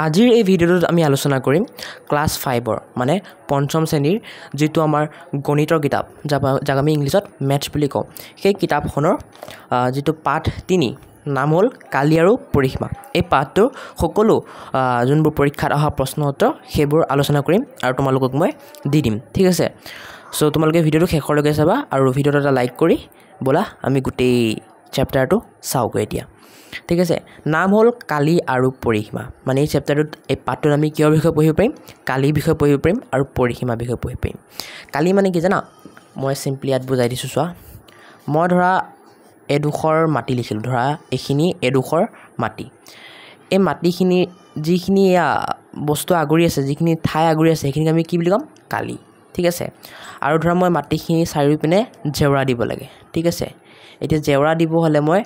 আজিৰ এই ভিডিঅ'টোত আমি আলোচনা কৰিম ক্লাছ 5ৰ মানে পঞ্চম শ্ৰেণীৰ যেটো আমাৰ গণিতৰ কিতাপ যাক আমি ইংলিছত মেথছ বুলি কওঁ সেই কিতাপখনৰ যেটো পাঠ 3 নাম হ'ল কালি আৰু পৰিসীমা এই পাঠটো সকলো যোনবোৰ পৰীক্ষাত অহা প্ৰশ্ন উত্তৰ সেইবোৰ আলোচনা কৰিম আৰু তোমালোকক মই দি দিম ঠিক আছে সো তোমালোকে ভিডিঅ'টো শেষলৈকে চাবা আৰু ভিডিঅ'টো এটা লাইক কৰি বলা আমি গোটেই চেপ্টাৰটো চাওঁগৈ এতিয়া ঠিক আছে নাম হ'ল কালি আৰু পৰিসীমা মানে এই চেপ্টাৰটোত এই পাঠটোত আমি কিয় বিষয় পঢ়িব পাৰিম কালি বিষয় পঢ়িব পাৰিম আৰু পৰিসীমা বিষয় পঢ়িব পাৰিম কালি মানে কি জানা মই সিম্পলি ইয়াত বুজাই দিছোঁ চোৱা মই ধৰা এডোখৰ মাটি লিখিলোঁ ধৰা এইখিনি এডোখৰ মাটি এই মাটিখিনি যিখিনি বস্তু আগৰি আছে যিখিনি ঠাই আগৰি আছে সেইখিনিক আমি কি বুলি ক'ম কালি ঠিক আছে আৰু ধৰা মই মাটিখিনি চাৰিওপিনে জেওৰা দিব লাগে ঠিক আছে এতিয়া জেওৰা দিব হ'লে মই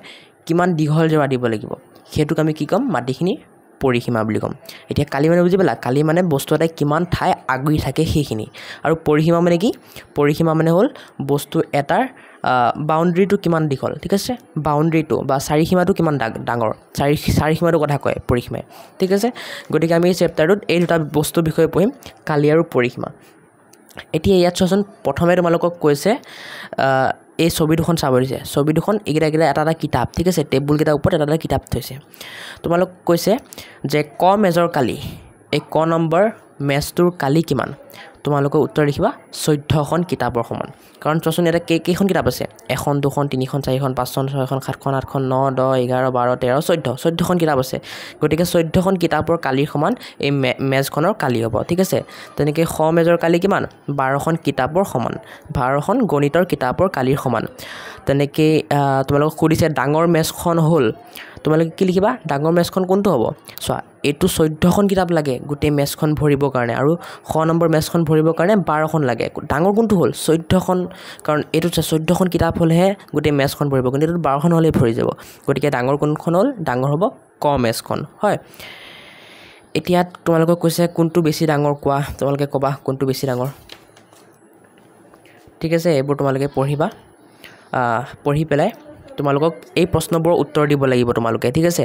কিমান দীঘল জেওৰা দিব লাগিব হেতুক আমি কি কম মাটিখিনি পৰিসীমা বুলি কম এতিয়া কালি মানে বুজি পালা কালি মানে বস্তু এটা কিমান ঠাই আগৰি থাকে সেইখিনি আৰু পৰিসীমা মানে কি পৰিসীমা মানে হ'ল বস্তু এটাৰ বাউণ্ডাৰীটো কিমান দীঘল ঠিক আছে বাউণ্ডাৰীটো বা চাৰিসীমাটো কিমান ডাঙৰ চাৰিসীমাটো কথা কয় পৰিসীমাই ঠিক আছে গতিকে আমি এই চেপ্টাৰটোত এই দুটা বস্তুৰ বিষয়ে পঢ়িম কালি আৰু পৰিসীমা এতিয়া ইয়াত চোৱাচোন প্ৰথমে তোমালোকক কৈছে এই ছবি দুখন চাব দিছে ছবি দুখন এটা এটা কিতাপ ঠিক আছে টেবুল কেইটাৰ ওপৰত এটা কিতাপ থৈছে তোমালোক কৈছে যে ক মেজৰ কালি এই ক নম্বৰ মেজটোৰ কালি কিমান তোমালোকে উত্তৰ লিখিবা 14খন কিতাপৰ সমান কাৰণ চোৱাচোন এটা কেইখন কিতাপ আছে 1 2 3 4 5 6 7 8 9 10 11 12 13 14খন কিতাপ আছে গতিকে 14খন কিতাপৰ কালিৰ সমান এই মেজখনৰ কালি হ'ব ঠিক আছে তেনেকৈ খ মেজৰ কালি কিমান 12খন কিতাপৰ সমান 12খন গণিতৰ কিতাপৰ কালিৰ সমান তেনেকৈ তোমালোকক সুধিছে ডাঙৰ মেজখন হ'ল তোমালোকে কি লিখিবা ডাঙৰ মেজখন কোনটো হ'ব চোৱা এইটো 14খন কিতাপ লাগে গোটেই মেজখন ভৰিবৰ কাৰণে আৰু খ নম্বৰ মেজখন ভৰিবৰ কাৰণে 12খন লাগে ডাঙৰ কোনটো হ'ল 14খন কাৰণ এইটো 14খন কিতাপ হ'লেহে গোটেই মেজখন ভৰিব কিন্তু এইটো 12খন হ'লে ভৰি যাব গতিকে ডাঙৰ কোনখন হ'ল ডাঙৰ হ'ব ক মেজখন হয় এতিয়া তোমালোকক কৈছে কোনটো বেছি ডাঙৰ কোৱা তোমালোকে ক'বা কোনটো বেছি ডাঙৰ ঠিক আছে এইবোৰ তোমালোকে পঢ়িবা পঢ়ি পেলাই তোমালোকক এই প্ৰশ্নবোৰৰ উত্তৰ দিব লাগিব তোমালোকে ঠিক আছে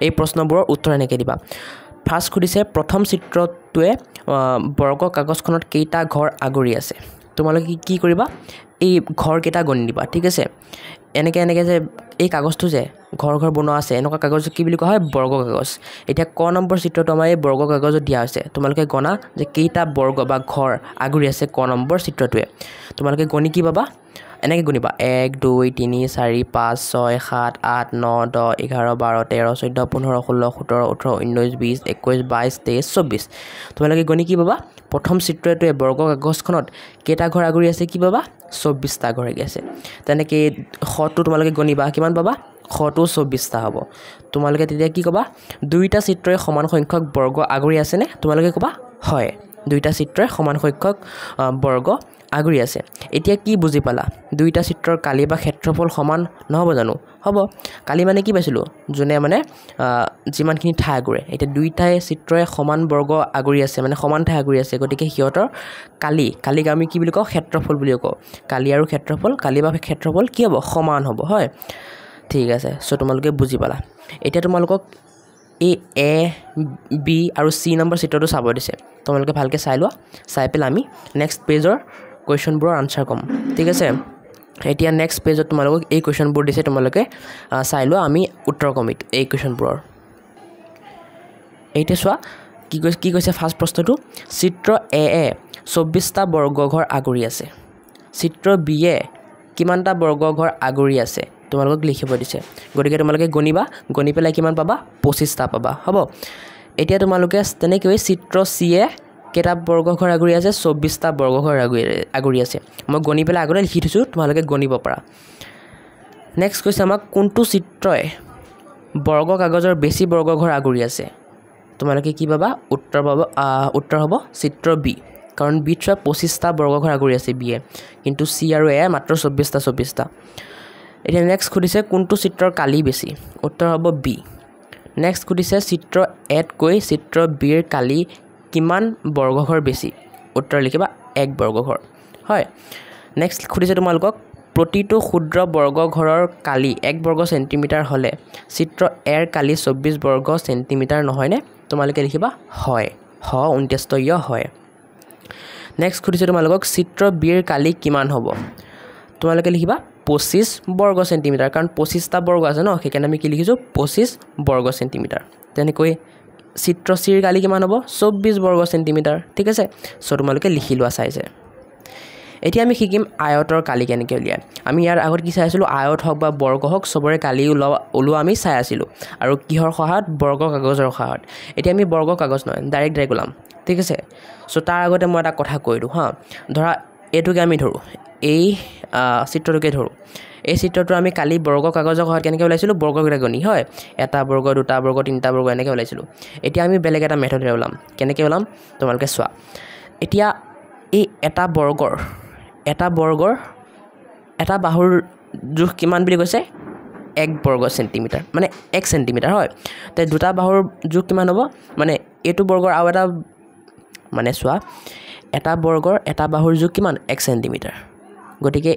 এই প্ৰশ্নবোৰৰ উত্তৰ এনেকৈ দিবা ফাৰ্ষ্ট সুধিছে প্ৰথম চিত্ৰটোৱে বৰ্গ কাগজখনত কেইটা ঘৰ আগৰি আছে তোমালোকে কি কৰিবা এই ঘৰ কেইটা গণি দিবা ঠিক আছে এনেকৈ যে এই কাগজটো যে ঘৰ বনোৱা আছে এনেকুৱা কাগজ কি বুলি কোৱা হয় বৰ্গ কাগজ এতিয়া ক নম্বৰ চিত্ৰটো আমাৰ এই বৰ্গ কাগজত দিয়া হৈছে তোমালোকে গণা যে কেইটা বৰ্গ বা ঘৰ আগৰি আছে ক নম্বৰ চিত্ৰটোৱে তোমালোকে গণি কি পাবা এনেকৈ গণিবা 1 2 3 4 5 6 7 8 9 10 11 12 13 14 15 16 17 18 19 20 21 22 23 24 তোমালোকে গণি কি পাবা প্ৰথম চিত্ৰটোৱে বৰ্গ কাগজখনত কেইটা ঘৰ আগৰি আছে কি পাবা 24টা ঘৰ আগৰি আছে তেনেকৈ খটো তোমালোকে গণিবা কিমান পাবা খটো 24টা হ'ব তোমালোকে তেতিয়া কি ক'বা দুইটা চিত্ৰই সমান সংখ্যক বৰ্গ আগৰি আছেনে তোমালোকে ক'বা হয় দুইটা চিত্ৰই সমান সংখ্যক বৰ্গ আগৰি আছে এতিয়া কি বুজি পালা দুইটা চিত্ৰৰ কালি বা ক্ষেত্ৰফল সমান নহ'ব জানো হ'ব কালি মানে কি পাইছিলোঁ যোনে মানে যিমানখিনি ঠাই আগৰে এতিয়া দুইটাই চিত্ৰই সমান বৰ্গ আগৰি আছে মানে সমান ঠাই আগৰি আছে গতিকে সিহঁতৰ কালিক আমি কি বুলি কওঁ ক্ষেত্ৰফল বুলি কওঁ কালি আৰু ক্ষেত্ৰফল কালি বা ক্ষেত্ৰফল কি হ'ব সমান হ'ব হয় ঠিক আছে সো তোমালোকে বুজি পালা এতিয়া তোমালোকক এই এ বি আৰু চি নম্বৰ চিত্ৰটো চাব দিছে তোমালোকে ভালকৈ চাই লোৱা চাই পেলাই আমি নেক্সট পেজৰ কুৱেশ্যনবোৰৰ আনচাৰ ক'ম ঠিক আছে এতিয়া নেক্সট পেজত তোমালোকক এই কুৱেশ্যনবোৰ দিছে তোমালোকে চাই লোৱা আমি উত্তৰ ক'ম এই কুৱেশ্যনবোৰৰ এতিয়া চোৱা কি কৈছে ফাৰ্ষ্ট প্ৰশ্নটো চিত্ৰ এ 24টা বৰ্গঘৰ আগৰি আছে চিত্ৰ বি এ কিমানটা বৰ্গঘৰ আগৰি আছে তোমালোকক লিখিব দিছে গতিকে তোমালোকে গণি পেলাই কিমান পাবা 25টা পাবা হ'ব এতিয়া তোমালোকে তেনেকৈ চিত্ৰ চি এ কেইটা বৰ্গঘৰ আগৰি আছে 24টা বৰ্গঘৰ আগৰি আছে মই গণি পেলাই আগতে লিখি থৈছোঁ তোমালোকে গণিব পাৰা নেক্সট কৈছে আমাক কোনটো চিত্ৰই বৰ্গ কাগজৰ বেছি বৰ্গঘৰ আগৰি আছে তোমালোকে কি পাবা উত্তৰ হ'ব চিত্ৰ বি কাৰণ বিত 25টা বৰ্গঘৰ আগৰি আছে বি এ কিন্তু চি আৰু এ মাত্ৰ 24টা এতিয়া নেক্সট সুধিছে কোনটো চিত্ৰৰ কালি বেছি উত্তৰ হ'ব বি নেক্সট সুধিছে চিত্ৰ এতকৈ চিত্ৰ বিৰ কালি কিমান বৰ্গঘৰ বেছি উত্তৰ লিখিবা 1 বৰ্গঘৰ হয় নেক্সট সুধিছে তোমালোকক প্ৰতিটো ক্ষুদ্ৰ বৰ্গঘৰৰ কালি 1 বৰ্গ চেণ্টিমিটাৰ হ'লে চিত্ৰ এৰ কালি 24 বৰ্গ চেণ্টিমিটাৰ নহয়নে তোমালোকে লিখিবা হয় হ অন্ত্যেষ্ট য় হয় নেক্সট খুদিছে তোমালোকক চিত্ৰ বিৰ কালি কিমান হ'ব তোমালোকে লিখিবা 25 বৰ্গ সেন্টিমিটাৰ কাৰণ 25টা বৰ্গ আছে ন সেইকাৰণে আমি কি লিখিছো 25 বৰ্গ সেন্টিমিটাৰ তেনেকৈ চিত্ৰ চিৰ কালি কিমান হ'ব 24 বৰ্গ সেন্টিমিটাৰ ঠিক আছে সো তোমালোকে লিখি লোৱা চাইছে এতিয়া আমি শিকিম আয়তৰ কালি কেনেকৈ উলিয়াই আমি ইয়াৰ আগত কি চাই আছিলো আয়ত হওক বা বৰ্গ হওক সবৰে কালি ওলোৱা আমি চাই আছিলো আৰু কিহৰ সহায়ত বৰ্গ কাগজৰ সহায়ত এতিয়া আমি বৰ্গ কাগজ নহয় ডাইৰেক্ট ওলাম ঠিক আছে সো তাৰ আগতে মই এটা কথা কৈ দিওঁ হা ধৰা এটোকে আমি ধৰো এই চিত্ৰটোকে ধৰো এই চিত্ৰটো আমি কালি বৰ্গ কাগজৰ সহায়ত কেনেকৈ ওলাইছিলো বৰ্গ গণি হয় এটা বৰ্গ দুটা বৰ্গ তিনিটা বৰ্গ এনেকৈ ওলাইছিলো এতিয়া আমি বেলেগ এটা মেথডেৰে ওলাম কেনেকৈ ওলাম তোমালোকে চোৱা এতিয়া এই এটা বৰ্গৰ এটা বাহুৰ জোখ কিমান বুলি কৈছে 1 বৰ্গ সেন্টিমিটাৰ মানে 1 সেন্টিমিটাৰ হয় তে দুটা বাহুৰ জোখ কিমান হ'ব মানে এটো বৰ্গৰ আৰু এটা মানে চোৱা এটা বৰ্গৰ এটা বাহুৰ জোখ কিমান 1 সেন্টিমিটাৰ গতিকে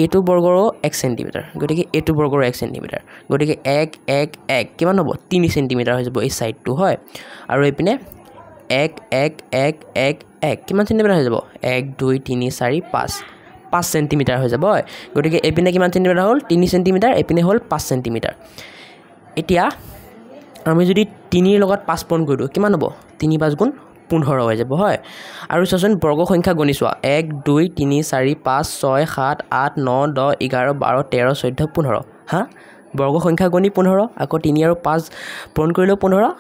এটো বৰ্গৰো 1 সেন্টিমিটাৰ গতিকে এটো বৰ্গৰো 1 সেন্টিমিটাৰ গতিকে 1 1 1 কিমান হ'ব 3 সেন্টিমিটাৰ হৈ যাব এই সাইডটো হয় আৰু এইপিনে 1 1 1 1 1 কিমান সেন্টিমিটাৰ হৈ যাব 1 2 3 4 5 সেন্টিমিটাৰ হৈ যাব হয় গতিকে এইপিনে কিমান সেন্টিমিটাৰ হ'ল 3 সেন্টিমিটাৰ এইপিনে হ'ল 5 সেন্টিমিটাৰ এতিয়া আমি যদি 3 ৰ লগত 5 পূৰণ কৰি দিও কিমান হ'ব 3 5 গুণ 15 হৈ যাব হয় আৰু চোন বৰ্গ সংখ্যা গণিছোৱা 1 2 3 4 5 6 7 8 9 10 11 12 13 14 15 হা বৰ্গ সংখ্যা গণি 15 আকৌ 3 আৰু 5 পূৰণ কৰিলেও 15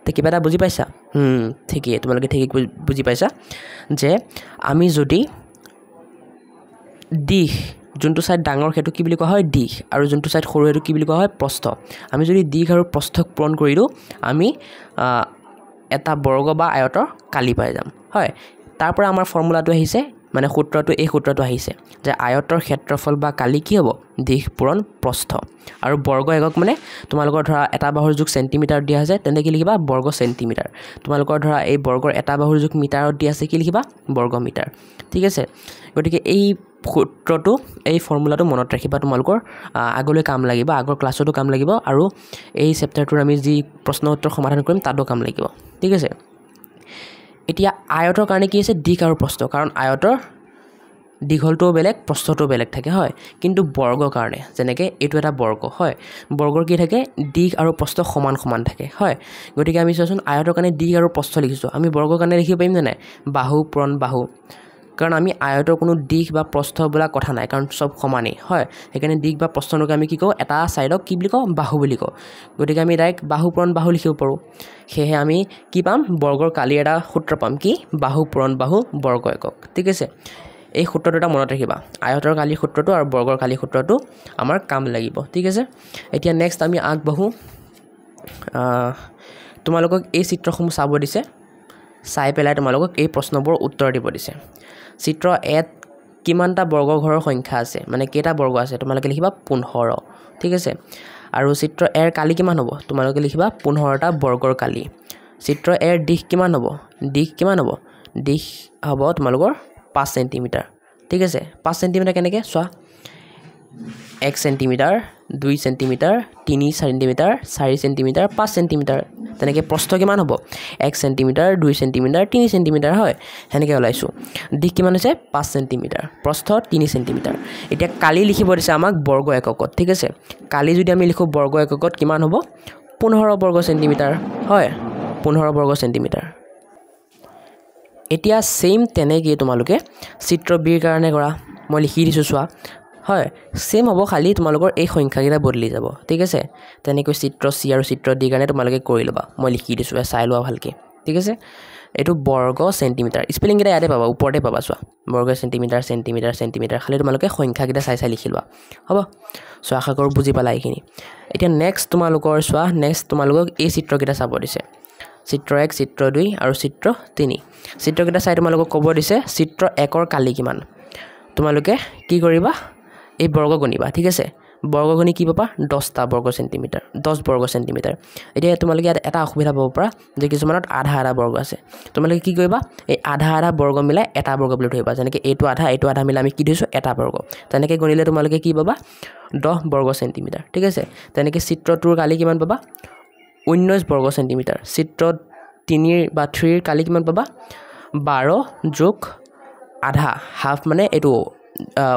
তে কিবা এটা বুজি পাইছা ঠিকই তোমালোকে ঠিক বুজি পাইছা যে আমি যদি দিশ যোনটো সাইড ডাঙৰ হেতু কি বুলি কোৱা হয় দিশ আৰু যোনটো সাইড সৰু হেতু কি বুলি কোৱা হয় প্ৰস্থ আমি যদি দিশ আৰু প্ৰস্থক পূৰণ কৰিলো আমি এটা বৰ্গ বা আয়তৰ কালি পাই যাম হয় তাৰ পৰা আমাৰ ফৰ্মুলাটো আহিছে মানে এই সূত্ৰটো আহিছে যে আয়তৰ ক্ষেত্ৰফল বা কালি কি হ'ব দিশ পূৰণ প্ৰস্থ আৰু বৰ্গ একক মানে তোমালোকৰ ধৰা এটা বাহুৰ জোখ সেন্টিমিটাৰ দিয়া আছে তেনে কি লিখিবা বৰ্গ সেন্টিমিটাৰ তোমালোকৰ ধৰা এই বৰ্গৰ এটা বাহুৰ জোখ মিটাৰত দিয়া আছে কি লিখিবা বৰ্গ মিটাৰ ঠিক আছে গতিকে এই সূত্ৰটো এই ফৰ্মুলাটো মনত ৰাখিবা তোমালোকৰ আগলৈ কাম লাগিব আগৰ ক্লাছতো কাম লাগিব আৰু এই চেপ্টাৰটোৰ আমি যি প্ৰশ্ন উত্তৰ সমাধান কৰিম তাতো কাম লাগিব ঠিক আছে এতিয়া আয়তৰ কাৰণে কি আছে দিশ আৰু প্ৰস্থ কাৰণ আয়তৰ দীঘলটোও বেলেগ প্ৰস্থটোও বেলেগ থাকে হয় কিন্তু বৰ্গৰ কাৰণে যেনেকৈ এইটো এটা বৰ্গ হয় বৰ্গৰ কি থাকে দিশ আৰু প্ৰস্থ সমান থাকে হয় গতিকে আমি চোৱাচোন আয়তৰ কাৰণে দিশ আৰু প্ৰস্থ লিখিছোঁ আমি বৰ্গৰ কাৰণে লিখিব পাৰিম নে নাই বাহু পূৰণ বাহু কাৰণ আমি আয়তৰ কোনো দিশ বা প্ৰস্থ বোলা কথা নাই কাৰণ সব সমানেই হয় সেইকাৰণে দিশ বা প্ৰস্থনকে আমি কি কওঁ এটা সাইডক কি বুলি কওঁ বাহু বুলি কওঁ গতিকে আমি ডাইৰেক্ট বাহু পূৰণ বাহু লিখিব পাৰোঁ সেয়ে আমি কি পাম বৰ্গৰ কালি এটা সূত্ৰ পাম কি বাহু পূৰণ বাহু বৰ্গ একক ঠিক আছে এই সূত্ৰটো এটা মনত ৰাখিবা আয়তৰ কালি সূত্ৰটো আৰু বৰ্গৰ কালি সূত্ৰটো আমাৰ কাম লাগিব ঠিক আছে এতিয়া নেক্সট আমি আগবাঢ়ো তোমালোকক এই চিত্ৰসমূহ চাব দিছে চাই পেলাই তোমালোকক এই প্ৰশ্নবোৰ উত্তৰ দিব দিছে চিত্ৰ এত কিমানটা বৰ্গ ঘৰৰ সংখ্যা আছে মানে কেইটা বৰ্গ আছে তোমালোকে লিখিবা 15 ঠিক আছে আৰু চিত্ৰ এৰ কালি কিমান হ'ব তোমালোকে লিখিবা 15টা বৰ্গৰ কালি চিত্ৰ এৰ দিশ কিমান হ'ব দিশ হ'ব তোমালোকৰ 5 সেন্টিমিটাৰ ঠিক আছে 5 সেন্টিমিটাৰ কেনেকৈ চোৱা 1 centimetre 2 centimetre 3 centimetre 4 centimetre 5 centimetre তেনেকৈ প্ৰস্থ কিমান হ'ব 1 সেন্টিমিটাৰ 2 সেন্টিমিটাৰ 3 সেন্টিমিটাৰ হয় হেনেকৈ ওলাইছোঁ দিশ কিমান হৈছে 5 সেন্টিমিটাৰ প্ৰস্থ 3 সেন্টিমিটাৰ এতিয়া কালি লিখিব দিছে আমাক বৰ্গ এককত ঠিক আছে কালি যদি আমি লিখো বৰ্গ এককত কিমান হ'ব 15 বৰ্গ সেন্টিমিটাৰ হয় 15 বৰ্গ সেন্টিমিটাৰ এতিয়া সেম তেনেকৈ তোমালোকে চিত্ৰ বিৰ কাৰণে কৰা মই লিখি দিছোঁ চোৱা হয় সেম হ'ব খালি তোমালোকৰ এই সংখ্যাকেইটা বদলি যাব ঠিক আছে তেনেকৈ চিত্ৰ চি আৰু চিত্ৰ ডি কাৰণে তোমালোকে কৰি ল'বা মই লিখি দিছোঁ চাই লোৱা ভালকৈ ঠিক আছে এইটো বৰ্গ সেন্টিমিটাৰ স্পেলিংকেইটা ইয়াতে পাবা ওপৰতে পাবা চোৱা বৰ্গ সেন্টিমিটাৰ সেন্টিমিটাৰ সেন্টিমিটাৰ খালি তোমালোকে সংখ্যাকেইটা চাই লিখি লোৱা হ'ব চ' আশা কৰোঁ বুজি পালা এইখিনি এতিয়া নেক্সট তোমালোকৰ চোৱা নেক্সট তোমালোকক এই চিত্ৰকেইটা চাব দিছে চিত্ৰ 1 চিত্ৰ 2 আৰু চিত্ৰ 3 চিত্ৰকেইটা চাই তোমালোকক ক'ব দিছে চিত্ৰ 1ৰ কালি কিমান তোমালোকে কি কৰিবা এই বৰ্গ গণিবা ঠিক আছে বৰ্গ গণি কি পাবা 10টা বৰ্গ সেন্টিমিটাৰ 10 বৰ্গ সেন্টিমিটাৰ এতিয়া তোমালোকে এটা অসুবিধা পাব পৰা যে কিছুমানত আধা বৰ্গ আছে তোমালোকে কি কৰিবা এই আধা বৰ্গ মিলাই এটা বৰ্গ বুলি ধৰিবা যেনেকৈ এইটো আধা মিলাই আমি কি ধৰিছোঁ এটা বৰ্গ তেনেকৈ গণিলে তোমালোকে কি পাবা 10 বৰ্গ সেন্টিমিটাৰ ঠিক আছে তেনেকৈ চিত্ৰ 2ৰ কালি কিমান পাবা 19 বৰ্গ সেন্টিমিটাৰ চিত্ৰ 3 বা 3 ৰ কালি কিমান পাবা 12 যোগ আধা হাফ মানে এইটো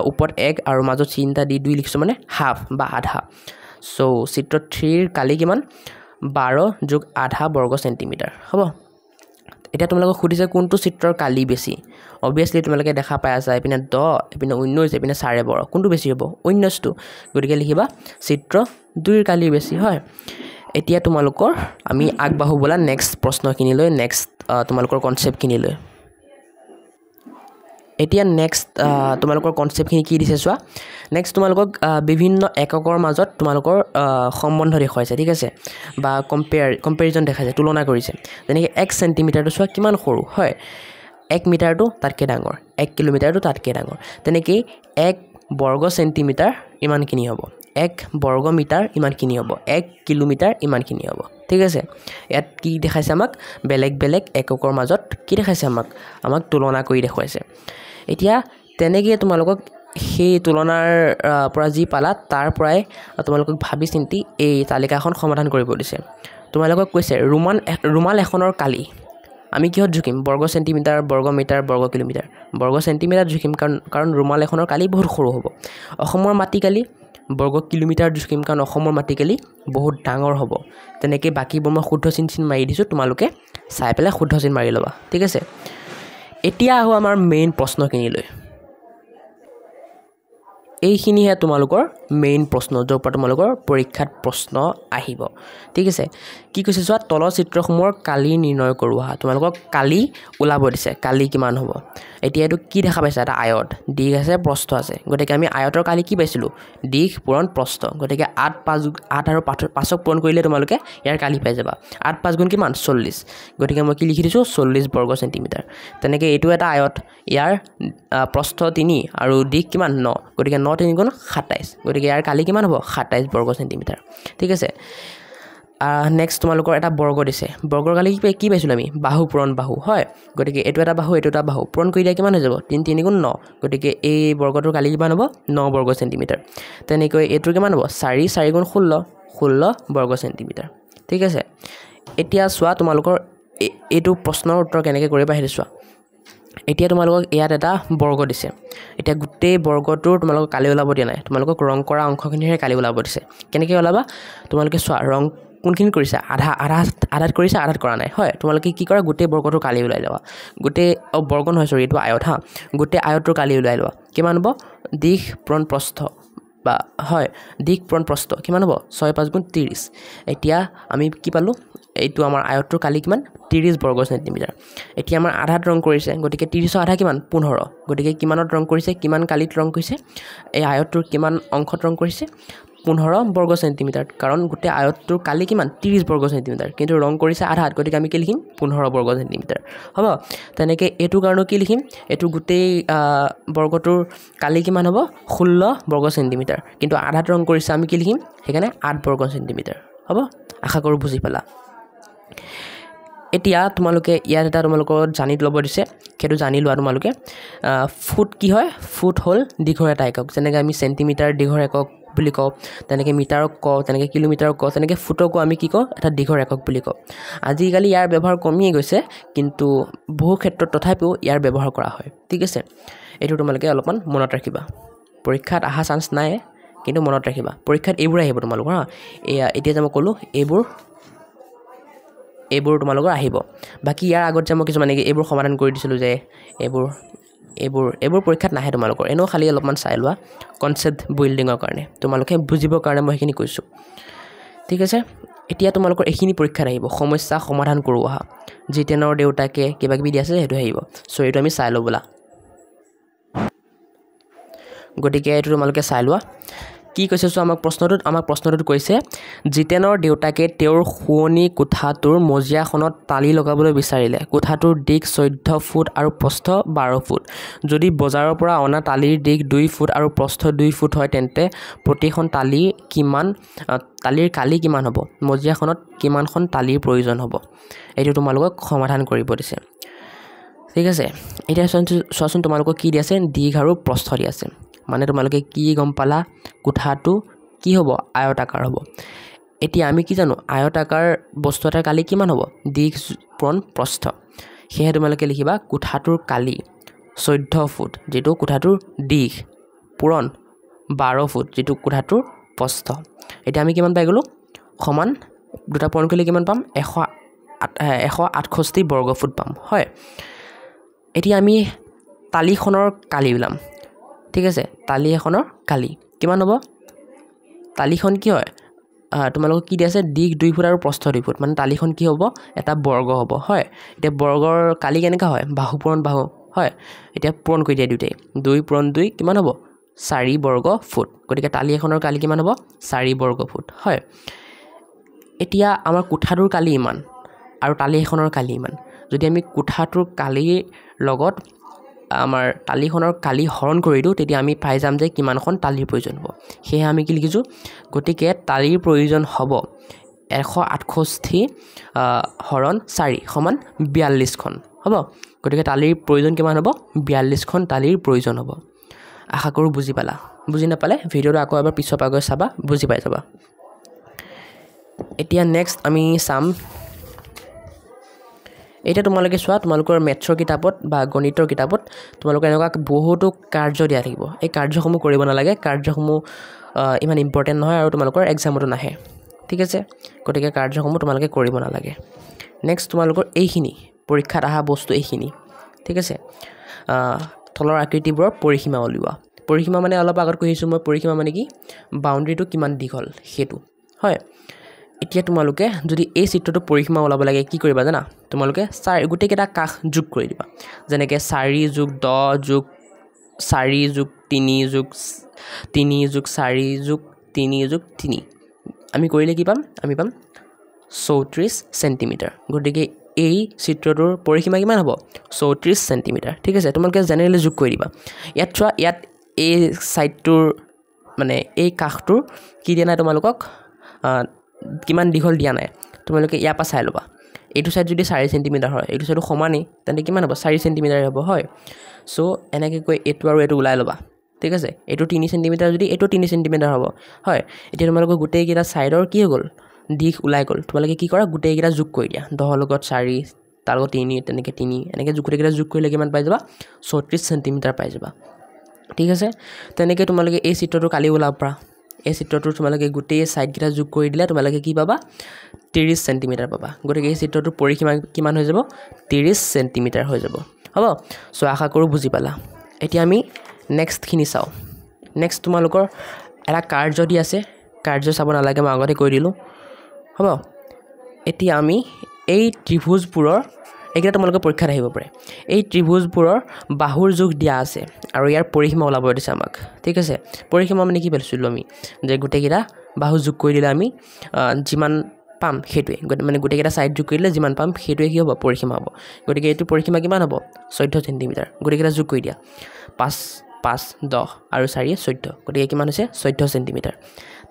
ওপৰত 1 আৰু মাজত চিনটা দি 2 লিখিছো মানে হাফ বা আধা সো চিত্ৰ 3 ৰ কালি কিমান 12 যোগ আধা বৰ্গ সেন্টিমিটাৰ হ'ব এটা তোমালোকক খুদিছে কোনটো চিত্ৰৰ কালি বেছি obviously তোমালোকে দেখা পাই আছা এপিনে 10 এপিনে 19 এপিনে 12 কোনটো বেছি হ'ব 19 টো গতিকে লিখিবা চিত্ৰ 2 ৰ কালি বেছি হয় এতিয়া তোমালোকৰ আমি আগবাহু বলা নেক্সট প্ৰশ্নখিনি লৈ নেক্সট তোমালোকৰ কনসেপ্টখিনি লৈ এতিয়া নেক্সট তোমালোকৰ কনসেপ্টখিনি কি দিছে চোৱা নেক্সট তোমালোকক বিভিন্ন এককৰ মাজত তোমালোকৰ সম্বন্ধ দেখুৱাইছে ঠিক আছে বা কম্পেৰিজন দেখাইছে তুলনা কৰিছে যেনেকৈ 1 সেন্টিমিটাৰটো চোৱা কিমান সৰু হয় 1 মিটাৰটো তাতকৈ ডাঙৰ 1 কিলোমিটাৰটো তাতকৈ ডাঙৰ তেনেকৈ 1 বৰ্গ সেন্টিমিটাৰ ইমানখিনি হ'ব 1 বৰ্গ মিটাৰ ইমানখিনি হ'ব 1 কিলোমিটাৰ ইমানখিনি হ'ব ঠিক আছে ইয়াত কি দেখাইছে আমাক বেলেগ বেলেগ এককৰ মাজত কি দেখাইছে আমাক তুলনা কৰি দেখুৱাইছে এতিয়া তেনেকৈ তোমালোকক সেই তুলনাৰ পৰা যি পালা তাৰ পৰাই তোমালোকক ভাবি চিন্তি এই তালিকাখন সমাধান কৰিব দিছে তোমালোকক কৈছে ৰুমাল এখনৰ কালি আমি কিহত জুকিম বৰ্গ সেন্টিমিটাৰ বৰ্গ মিটাৰ বৰ্গ কিলোমিটাৰ বৰ্গ সেন্টিমিটাৰ জুকিম কাৰণ ৰুমাল এখনৰ কালি বহুত সৰু হ'ব অসমৰ মাটিকালি বৰ্গ কিলোমিটাৰ জুকিম কাৰণ অসমৰ মাটিকালি বহুত ডাঙৰ হ'ব তেনেকৈ বাকীবোৰ মই শুদ্ধ চিন মাৰি দিছোঁ তোমালোকে চাই পেলাই শুদ্ধ চিন মাৰি ল'বা ঠিক আছে এতিয়া আহো আমাৰ মেইন প্ৰশ্নখিনিলৈ এইখিনিহে তোমালোকৰ মেইন প্ৰশ্ন য'ৰ পৰা তোমালোকৰ পৰীক্ষাত প্ৰশ্ন আহিব ঠিক আছে কি কৈছে চোৱা তলৰ চিত্ৰসমূহৰ কালি নিৰ্ণয় কৰোৱা তোমালোকক কালি ওলাব দিছে কালি কিমান হ'ব এতিয়া এইটো কি দেখা পাইছা এটা আয়ত দিশ আছে প্ৰস্থ আছে গতিকে আমি আয়তৰ কালি কি পাইছিলোঁ দিশ পূৰণ প্ৰস্থ গতিকে 8 আৰু 5ক পূৰণ কৰিলে তোমালোকে ইয়াৰ কালি পাই যাবা 8 5 গুণ কিমান 40 গতিকে মই কি লিখি দিছোঁ 40 বৰ্গ সেন্টিমিটাৰ তেনেকৈ এইটো এটা আয়ত ইয়াৰ প্ৰস্থ 3 আৰু দিশ কিমান 9 গতিকে 9 3 গুণ 27 গতিকে ইয়াৰ কালি কিমান হ'ব 27 বৰ্গ সেন্টিমিটাৰ ঠিক আছে নেক্সট তোমালোকৰ এটা বৰ্গ দিছে বৰ্গৰ কালি কি পাইছিলোঁ আমি বাহু পূৰণ বাহু হয় গতিকে এইটো এটা বাহু পূৰণ কৰিলে কিমান হৈ যাব 3 3 গুণ 9 গতিকে এই বৰ্গটোৰ কালি কিমান হ'ব 9 বৰ্গ সেন্টিমিটাৰ তেনেকৈ এইটোৰ কিমান হ'ব 4 4 গুণ 16 বৰ্গ সেন্টিমিটাৰ ঠিক আছে এতিয়া চোৱা তোমালোকৰ এইটো প্ৰশ্নৰ উত্তৰ কেনেকৈ কৰিবা সেইটো চোৱা এতিয়া তোমালোকক ইয়াত এটা বৰ্গ দিছে এতিয়া গোটেই বৰ্গটোৰ তোমালোকক কালি ওলাব দিয়া নাই তোমালোকক ৰং কৰা অংশখিনিহে কালি ওলাব দিছে কেনেকৈ ওলাবা তোমালোকে চোৱা ৰং কোনখিনি কৰিছে আধাত কৰিছে আধাত কৰা নাই হয় তোমালোকে কি কৰা গোটেই বৰ্গটোৰ কালি ওলাই ল'বা গোটেই বৰ্গ নহয় সৰি এইটো আয়ত হা গোটেই আয়তটোৰ কালি ওলাই লোৱা কিমান হ'ব দিশ পূৰণ প্ৰস্থ বা হয় দিশ পূৰণ প্ৰস্থ কিমান হ'ব 6 5 গুণ 30 এতিয়া আমি কি পালোঁ এইটো আমাৰ আয়তটোৰ কালি কিমান 30 বৰ্গ সেন্টিমিটাৰ এতিয়া আমাৰ আধাত ৰং কৰিছে গতিকে 30ৰ আধা কিমান 15 গতিকে কিমানত ৰং কৰিছে কিমান কালিত ৰং কৰিছে এই আয়তটোৰ কিমান অংশত ৰং কৰিছে 15 বৰ্গ সেন্টিমিটাৰ কাৰণ গোটেই আয়তটোৰ কালি কিমান 30 বৰ্গ সেন্টিমিটাৰ কিন্তু ৰং কৰিছে আধাত গতিকে আমি কি লিখিম 15 বৰ্গ সেন্টিমিটাৰ হ'ব তেনেকৈ এইটো কাৰণেও কি লিখিম এইটো গোটেই বৰ্গটোৰ কালি কিমান হ'ব 16 বৰ্গ সেন্টিমিটাৰ কিন্তু আধাত ৰং কৰিছে আমি কি লিখিম সেইকাৰণে 8 বৰ্গ সেন্টিমিটাৰ হ'ব আশা কৰোঁ বুজি পালা এতিয়া তোমালোকে ইয়াত এটা তোমালোকৰ জানি ল'ব দিছে সেইটো জানি লোৱা তোমালোকে ফুট কি হয় ফুট হ'ল দীঘৰ এটা একক যেনেকৈ আমি সেন্টিমিটাৰ দীঘৰ একক বুলি কওঁ তেনেকৈ মিটাৰক কওঁ তেনেকৈ কিলোমিটাৰক কওঁ তেনেকৈ ফুটকো আমি কি কওঁ এটা দীঘৰ একক বুলি কওঁ আজিকালি ইয়াৰ ব্যৱহাৰ কমিয়ে গৈছে কিন্তু বহু ক্ষেত্ৰত তথাপিও ইয়াৰ ব্যৱহাৰ কৰা হয় ঠিক আছে এইটো তোমালোকে অলপমান মনত ৰাখিবা পৰীক্ষাত অহা চান্স নাই কিন্তু মনত ৰাখিবা পৰীক্ষাত এইবোৰ আহিব তোমালোকৰ হা এতিয়া যে মই ক'লোঁ এইবোৰ তোমালোকৰ আহিব বাকী ইয়াৰ আগত যে মই কিছুমান এইবোৰ সমাধান কৰি দিছিলোঁ যে এইবোৰ পৰীক্ষাত নাহে তোমালোকৰ এনেও খালি অলপমান চাই লোৱা কনচেপ্ট বিল্ডিঙৰ কাৰণে তোমালোকে বুজিবৰ কাৰণে মই সেইখিনি কৈছোঁ ঠিক আছে এতিয়া তোমালোকৰ এইখিনি পৰীক্ষাত আহিব সমস্যা সমাধান কৰোঁ অহা জিতেনৰ দেউতাকে কিবা কিবি দি আছে সেইটো আহিব চ' এইটো আমি চাই লওঁ বোলা গতিকে এইটো তোমালোকে চাই লোৱা কি কৈছে চোৱা আমাক প্ৰশ্নটোত কৈছে জিতেনৰ দেউতাকে তেওঁৰ শুৱনি কোঠাটোৰ মজিয়াখনত তালি লগাবলৈ বিচাৰিলে কোঠাটোৰ দিশ 14 ফুট আৰু প্ৰস্থ 12 ফুট যদি বজাৰৰ পৰা অনা তালিৰ দিশ 2 ফুট আৰু প্ৰস্থ 2 ফুট হয় তেন্তে প্ৰতিখন তালিৰ কালি কিমান হ'ব মজিয়াখনত কিমানখন তালিৰ প্ৰয়োজন হ'ব এইটো তোমালোকক সমাধান কৰিব দিছে ঠিক আছে এতিয়া চোৱাচোন তোমালোকক কি দি আছে দিশ আৰু প্ৰস্থ দি আছে মানে তোমালোকে কি গম পালা কোঠাটো কি হ'ব আয়তাকাৰ হ'ব এতিয়া আমি কি জানো আয়তাকাৰ বস্তু এটাৰ কালি কিমান হ'ব দীঘ পূৰণ প্ৰস্থ সেয়ে তোমালোকে লিখিবা কোঠাটোৰ কালি 14 ফুট যেটো কোঠাটোৰ দীঘ পূৰণ 12 ফুট যেটো কোঠাটোৰ প্ৰস্থ এতিয়া আমি কিমান পাই গলো সমান দুটা পূৰণ কৰিলে কিমান পাম 168 বৰ্গ ফুট পাম হয় এতিয়া আমি তালিখনৰ কালি উলাম ঠিক আছে তালি এখনৰ কালি কিমান হ'ব তালিখন কি হয় তোমালোকক কি দি আছে দীঘ 2 ফুট আৰু প্ৰস্থ 2 ফুট মানে তালিখন কি হ'ব এটা বৰ্গ হ'ব হয় এতিয়া বৰ্গৰ কালি কেনেকা হয় বাহু পূৰণ বাহু হয় এতিয়া পূৰণ কৰি দিয়া দুটেই 2 পূৰণ 2 কিমান হ'ব 4 বৰ্গ ফুট গতিকে তালি এখনৰ কালি কিমান হ'ব 4 বৰ্গ ফুট হয় এতিয়া আমাৰ কোঠাটোৰ কালি ইমান আৰু তালি এখনৰ কালি ইমান যদি আমি কোঠাটোৰ কালিৰ লগত আমাৰ তালিখনৰ কালি হৰণ কৰি দিও তেতিয়া আমি পাই যাম যে কিমানখন তালিৰ প্ৰয়োজন হ'ব সেয়ে আমি কি লিখিছো গতিকে তালিৰ প্ৰয়োজন হ'ব 168 হৰণ 4 সমান 42 খন হ'ব গতিকে তালিৰ প্ৰয়োজন কিমান হ'ব 42 খন তালিৰ প্ৰয়োজন হ'ব আশা কৰো বুজি পালা বুজি নাপালে ভিডিওটো আকৌ এবাৰ পিছৰ পৰা গৈ চাবা বুজি পাই যাবা এতিয়া নেক্সট আমি চাম এটা তোমালোকে চোৱা তোমালোকৰ মেথছৰ কিতাপত বা গণিতৰ কিতাপত তোমালোকৰ এনেকুৱা বহুতো কাৰ্য দিয়া থাকিব এই কাৰ্যসমূহ কৰিব নালাগে কাৰ্যসমূহ ইমান ইম্পৰ্টেন্ট নহয় আৰু তোমালোকৰ এক্সামতো নাহে ঠিক আছে গতিকে কাৰ্যসমূহ তোমালোকে কৰিব নালাগে নেক্সট তোমালোকৰ এইখিনি পৰীক্ষাত আহা বস্তু এইখিনি ঠিক আছে তলৰ আকৃতিবোৰৰ পৰিসীমা উলিওৱা পৰিসীমা মানে অলপ আগত কৈছো মই পৰিসীমা মানে কি বাউণ্ডাৰীটো কিমান দীঘল হেতু হয় এতিয়া তোমালোকে যদি এই চিত্ৰটো পৰিসীমা ওলাব লাগে কি কৰিবা জানা তোমালোকে গোটেই কেটা কাখ যোগ কৰি দিবা যেনেকৈ 4 + 10 + 4 + 3 + 3 + 4 + 3 + 3 আমি কৰিলে কি পাম আমি পাম 34 সেন্টিমিটাৰ গতিকে এই চিত্ৰটোৰ পৰিসীমা কিমান হ'ব 34 সেন্টিমিটাৰ ঠিক আছে তোমালোকে জেনেৰেলি যোগ কৰি দিবা ইয়াত চোৱা ইয়াত এই সাইডটোৰ মানে এই কাখটোৰ কি দিয়া নাই তোমালোকক কিমান দীঘল দিয়া নাই তোমালোকে ইয়াৰ পৰা চাই লবা এইটো সাইড যদি 4 সেন্টিমিটাৰ হয় এইটো সাইডটো সমানেই তেন্তে কিমান হ'ব 4 সেন্টিমিটাৰ হ'ব হয় সো এনেকৈ কৈ এটো আৰু এটো ওলাই লবা ঠিক আছে এটো 3 সেন্টিমিটাৰ যদি এটো 3 সেন্টিমিটাৰ হ'ব হয় এতিয়া তোমালোকৰ গোটেই কেইটা সাইডৰ কি হৈ গ'ল দিশ ওলাই গ'ল তোমালোকে কি কৰা গোটেই কেইটা যোগ কৰি দিয়া 10 লগত 4 তাৰ লগত 3 তেনেকৈ 3 এনেকৈ গোটেই কেইটা যোগ কৰিলে কিমান পাই যাবা 34 সেন্টিমিটাৰ পাই যাবা ঠিক আছে তেনেকৈ তোমালোকে এই চিত্ৰটো কালি ওলাব পৰা এই চিত্ৰটো তোমালোকে গোটেই সাইড কেইটা যোগ কৰি দিলে তোমালোকে কি পাবা 30 সেন্টিমিটাৰ পাবা গতিকে এই চিত্ৰটোৰ পৰিসীমা কিমান হৈ যাব 30 সেন্টিমিটাৰ হৈ যাব হ'ব সো আশা কৰো বুজি পালা এতিয়া আমি নেক্সট খিনি চাও নেক্সট তোমালোকৰ এটা কাৰ্য দি আছে কাৰ্য চাব নালাগে মই আগতে কৈ দিলো হ'ব এতিয়া আমি এই ত্ৰিভুজপুৰৰ এইকেইটা তোমালোকৰ পৰীক্ষাত আহিব পাৰে এই ত্ৰিভুজপুৰৰ বাহুৰ যোগ দিয়া আছে আৰু ইয়াৰ পৰিসীমা ওলাব দিছে আমাক ঠিক আছে পৰিসীমা মানে কি পাইছিলো আমি যে গোটেইকেইটা বাহু যোগ কৰি দিলে আমি যিমান পাম হেতুৱে মানে গোটেইকেইটা সাইড যোগ কৰিলে যিমান পাম হেতুৱে কি হ'ব পৰিসীমা হ'ব গতিকে এইটো পৰিসীমা কিমান হ'ব 14 সেন্টিমিটাৰ গোটেইকেইটা যোগ কৰি দিয়া 5 5 10 আৰু 4 14 গতিকে কিমান হৈছে 14 সেন্টিমিটাৰ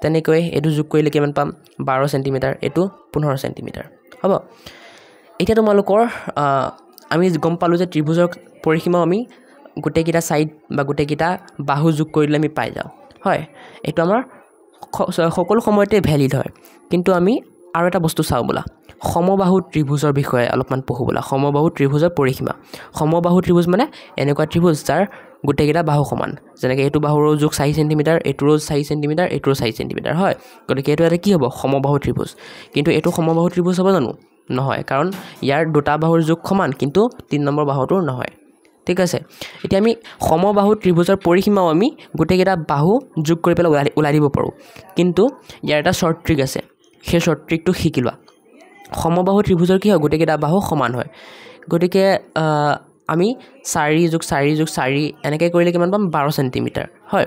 তেনেকৈ এটো যোগ কৰিলে কিমান পাম 12 সেন্টিমিটাৰ এটো 15 সেন্টিমিটাৰ হ'ব এতিয়া তোমালোকৰ আমি গম পালো যে ত্ৰিভুজৰ পৰিসীমা আমি গোটেইকেইটা সাইড বা গোটেইকেইটা বাহু যোগ কৰিলে আমি পাই যাও হয় এটো আমাৰ সকলো সময়তে ভ্যালিড হয় কিন্তু আমি আৰু এটা বস্তু চাও বলা সমবাহু ত্ৰিভুজৰ বিষয়ে অলপমান পঢ়ো বলা সমবাহু ত্ৰিভুজৰ পৰিসীমা সমবাহু ত্ৰিভুজ মানে এনেকুৱা ত্ৰিভুজ যাৰ গোটেইকেইটা বাহু সমান যেনেকৈ এটো বাহুৰ যোগ 4 সেন্টিমিটাৰ এটোৰ 4 সেন্টিমিটাৰ এটোৰ 4 সেন্টিমিটাৰ হয় গতিকে এটো এটা কি হ'ব সমবাহু ত্ৰিভুজ কিন্তু এটো সমবাহু ত্ৰিভুজ হ'ব জানো নহয় কাৰণ ইয়াৰ দুটা বাহুৰ যোগ সমান কিন্তু 3 নম্বৰ বাহুটো নহয় ঠিক আছে এতিয়া আমি সমবাহু ত্ৰিভুজৰ পৰিসীমাও আমি গোটেইকেইটা বাহু যোগ কৰি পেলাই ওলাই দিব পাৰো কিন্তু ইয়াৰ এটা শৰ্ট ট্ৰিক আছে সেই শৰ্ট ট্ৰিকটো শিকিলোৱা সমবাহু ত্ৰিভুজৰ কি হয় গোটেইকেইটা বাহু সমান হয় গতিকে আমি 4 + 4 + 4 এনেকৈ কৰিলে কিমান পাম 12 সেন্টিমিটাৰ হয়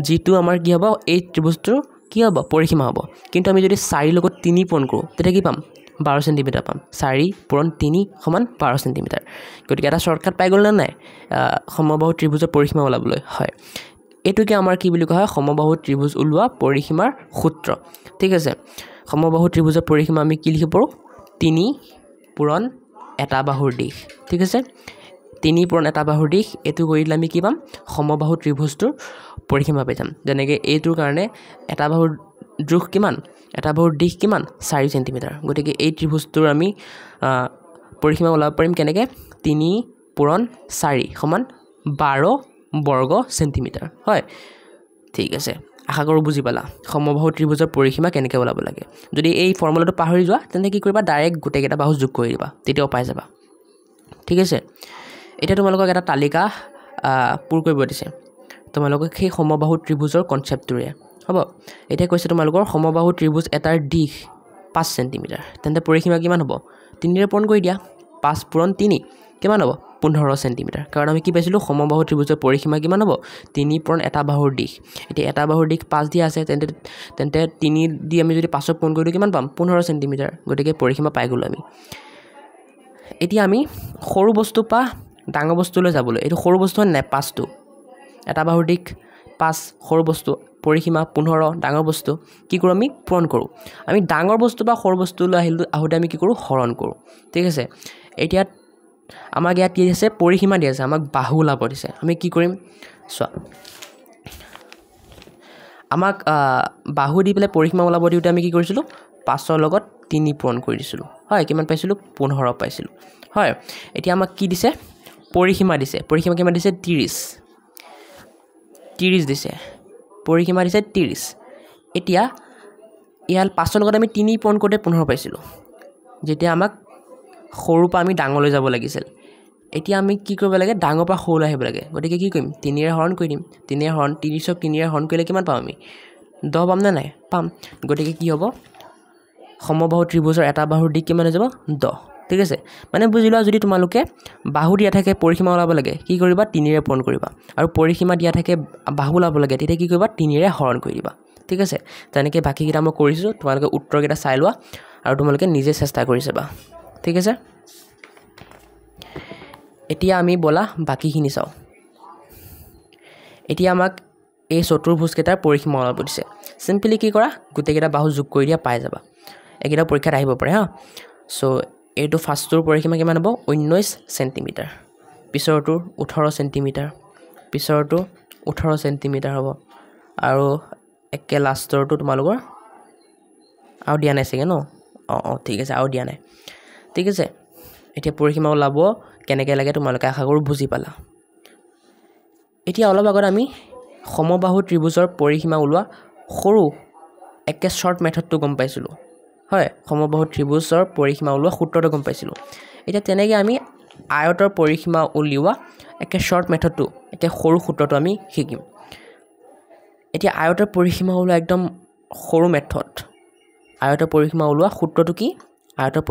যেটো আমাৰ কি হ'ব এই ত্ৰিভুজটোৰ কি হ'ব পৰিসীমা হ'ব কিন্তু আমি যদি 4 লগত 3 পূৰণ কৰো তেতিয়া কি পাম 12 সেন্টিমিটাৰ পাম 4 পূৰণ 3 সমান 12 সেন্টিমিটাৰ গতিকে এটা শৰ্টকাট পাই গ'ল না নাই সমবাহু ত্ৰিভুজৰ পৰিসীমা ওলাবলৈ হয় এটোকে আমাৰ কি বুলি কোৱা হয় সমবাহু ত্ৰিভুজ ওলোৱা পৰিসীমাৰ সূত্ৰ ঠিক আছে সমবাহু ত্ৰিভুজৰ পৰিসীমা আমি কি লিখিব পাৰো 3 পূৰণ এটা বাহুৰ দিশ ঠিক আছে 3 পূৰণ এটা বাহুৰ দিশ এটো কৰিলে আমি কি পাম সমবাহু ত্ৰিভুজটোৰ পৰিসীমা পাই যাম যেনেকৈ এইটোৰ কাৰণে এটা বাহুৰ জোখ কিমান এটা বাহুৰ দিশ কিমান 4 সেন্টিমিটাৰ গতিকে এই ত্ৰিভুজটোৰ আমি পৰিসীমা ওলাব পাৰিম কেনেকৈ 3 পূৰণ 4 সমান 12 বৰ্গ সেন্টিমিটাৰ হয় ঠিক আছে আশা কৰোঁ বুজি পালা সমবাহু ত্ৰিভুজৰ পৰিসীমা কেনেকৈ ওলাব লাগে যদি এই ফৰ্মুলাটো পাহৰি যোৱা তেন্তে কি কৰিবা ডাইৰেক্ট গোটেইকেইটা বাহু যোগ কৰি দিবা তেতিয়াও পাই যাবা ঠিক আছে এতিয়া তোমালোকক এটা তালিকা পূৰ কৰিব দিছে তোমালোকক সেই সমবাহু ত্ৰিভুজৰ কনচেপ্টটোৰে হ'ব এতিয়া কৈছে তোমালোকৰ সমবাহু ত্ৰিভুজ এটাৰ দিশ 5 সেন্টিমিটাৰ তেন্তে পৰিসীমা কিমান হ'ব 3 ৰে পূৰণ কৰি দিয়া 5 পূৰণ 3 কিমান হ'ব 15 সেন্টিমিটাৰ কাৰণ আমি কি পাইছিলোঁ সমবাহু ত্ৰিভুজৰ পৰিসীমা কিমান হ'ব 3 পূৰণ এটা বাহুৰ দিশ এতিয়া এটা বাহুৰ দিশ 5 দিয়া আছে তেন্তে 3 দি আমি যদি 5ক পূৰণ কৰি দিওঁ কিমান পাম 15 সেন্টিমিটাৰ গতিকে পৰিসীমা পাই গ'লো আমি এতিয়া আমি সৰু বস্তু পা ডাঙৰ বস্তুলৈ যাবলৈ এইটো সৰু বস্তু নাই 5টো এটা বাহুৰ দিশ 5 সৰু বস্তু পৰিসীমা 15 ডাঙৰ বস্তু কি কৰোঁ আমি পূৰণ কৰোঁ আমি ডাঙৰ বস্তু বা সৰু বস্তুলৈ আহোঁতে আমি কি কৰোঁ হৰণ কৰোঁ ঠিক আছে এতিয়া আমাক ইয়াত কি আছে পৰিসীমা দিয়া আছে আমাক বাহু ওলাব দিছে আমি কি কৰিম চোৱা আমাক বাহু দি পেলাই পৰিসীমা ওলাব দিওঁতে আমি কি কৰিছিলোঁ 5ৰ লগত 3 পূৰণ কৰি দিছিলোঁ হয় কিমান পাইছিলোঁ 15 পাইছিলোঁ হয় এতিয়া আমাক কি দিছে পৰিসীমা দিছে পৰিসীমা কিমান দিছে 30 দিছে পৰিসীমা দিছে 30 এতিয়া ইয়াৰ 5ৰ লগত আমি 3 পূৰণ কৰোঁতে 15 পাইছিলোঁ যেতিয়া আমাক সৰুৰ পৰা আমি ডাঙৰলৈ যাব লাগিছিল এতিয়া আমি কি কৰিব লাগে ডাঙৰ পৰা সৰুলৈ আহিব লাগে গতিকে কি কৰিম 3 ৰে হৰণ কৰি দিম 3 ৰে হৰণ 30ক 3 ৰে হৰণ কৰিলে কিমান পাম আমি 10 পাম নে নাই পাম গতিকে কি হ'ব সমবাহু ত্ৰিভুজৰ এটা বাহুৰ দিশ কিমান হৈ যাব 10 ঠিক আছে মানে বুজি লোৱা যদি তোমালোকে বাহু দিয়া থাকে পৰিসীমা ওলাব লাগে কি কৰিবা 3 ৰে পূৰণ কৰিবা আৰু পৰিসীমা দিয়া থাকে বাহু ওলাব লাগে তেতিয়া কি কৰিবা 3 ৰে হৰণ কৰি দিবা ঠিক আছে তেনেকৈ বাকীকেইটা মই কৰিছোঁ তোমালোকে উত্তৰকেইটা চাই লোৱা আৰু তোমালোকে নিজে চেষ্টা কৰি চাবা ঠিক আছে এতিয়া আমি বলা বাকীখিনি চাওঁ এতিয়া আমাক এই চতুৰ্ভুজকেইটাৰ পৰিসীমা ওলাব দিছে সিম্পলি কি কৰা গোটেইকেইটা বাহু যোগ কৰি দিয়া পাই যাবা এইকেইটা পৰীক্ষাত আহিব পাৰে হা সো এইটো ফাৰ্ষ্টটোৰ পৰিসীমা কিমান হ'ব 19 সেন্টিমিটাৰ পিছৰটোৰ 18 সেন্টিমিটাৰ পিছৰটো 18 সেন্টিমিটাৰ হ'ব আৰু একে লাষ্টৰটো তোমালোকৰ আৰু দিয়া নাই চাগে ন ঠিক আছে আৰু দিয়া নাই ঠিক আছে এতিয়া পৰিসীমা ওলাব কেনেকৈ লাগে তোমালোকে আশা কৰোঁ বুজি পালা এতিয়া অলপ আগত আমি সমবাহু ত্ৰিভুজৰ পৰিসীমা ওলোৱা সৰু একে শৰ্ট মেথডটো গম পাইছিলোঁ হয় সমবাহু ত্ৰিভুজৰ পৰিসীমা ওলোৱা সূত্ৰটো গম পাইছিলোঁ এতিয়া তেনেকৈ আমি আয়তৰ পৰিসীমা উলিওৱা একে শৰ্ট মেথডটো একে সৰু সূত্ৰটো আমি শিকিম এতিয়া আয়তৰ পৰিসীমা ওলোৱা একদম সৰু মেথড আয়তৰ পৰিসীমা ওলোৱা সূত্ৰটো কি আয়তৰ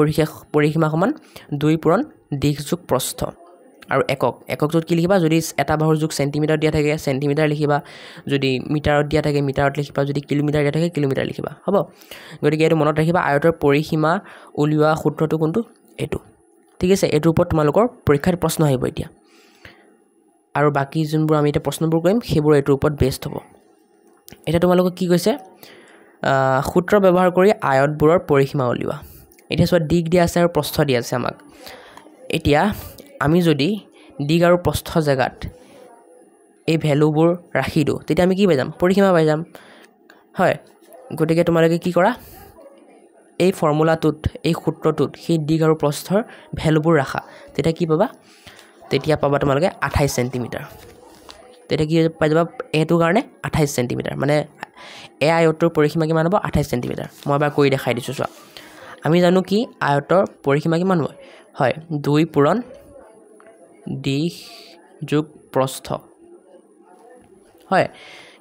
পৰিসীমা সমান 2 পূৰণ দিশ যোগ প্ৰস্থ আৰু একক য'ত কি লিখিবা যদি এটা বাহুৰ যোগ সেন্টিমিটাৰ দিয়া থাকে সেন্টিমিটাৰ লিখিবা যদি মিটাৰত দিয়া থাকে মিটাৰত লিখিবা যদি কিলোমিটাৰ দিয়া থাকে কিলোমিটাৰ লিখিবা হ'ব গতিকে এইটো মনত ৰাখিবা আয়তৰ পৰিসীমা উলিওৱা সূত্ৰটো কোনটো এইটো ঠিক আছে এইটোৰ ওপৰত তোমালোকৰ পৰীক্ষাত প্ৰশ্ন আহিব এতিয়া আৰু বাকী যোনবোৰ আমি এতিয়া প্ৰশ্নবোৰ কৰিম সেইবোৰ এইটোৰ ওপৰত বেষ্ট হ'ব এতিয়া তোমালোকক কি কৈছে সূত্ৰ ব্যৱহাৰ কৰি আয়তবোৰৰ পৰিসীমা উলিওৱা এতিয়া চোৱা দিশ দিয়া আছে আৰু প্ৰস্থ দিয়া আছে আমাক এতিয়া আমি যদি দিশ আৰু প্ৰস্থ জেগাত এই ভ্যালুবোৰ ৰাখি দিওঁ তেতিয়া আমি কি পাই যাম পৰিসীমা পাই যাম হয় গতিকে তোমালোকে কি কৰা এই ফৰ্মুলাটোত এই সূত্ৰটোত সেই দিশ আৰু প্ৰস্থৰ ভ্যালুবোৰ ৰাখা তেতিয়া কি পাবা তেতিয়া পাবা তোমালোকে 28 সেন্টিমিটাৰ তেতিয়া কি পাই যাবা এইটো কাৰণে 28 সেন্টিমিটাৰ মানে এই আয়তৰ পৰিসীমা কিমান হ'ব 28 সেন্টিমিটাৰ মই এবাৰ কৰি দেখাই দিছোঁ চোৱা আমি জানো কি আয়তৰ পৰিসীমা কিমান হয় 2 পূৰণ দিশ যোগ প্ৰস্থ হয়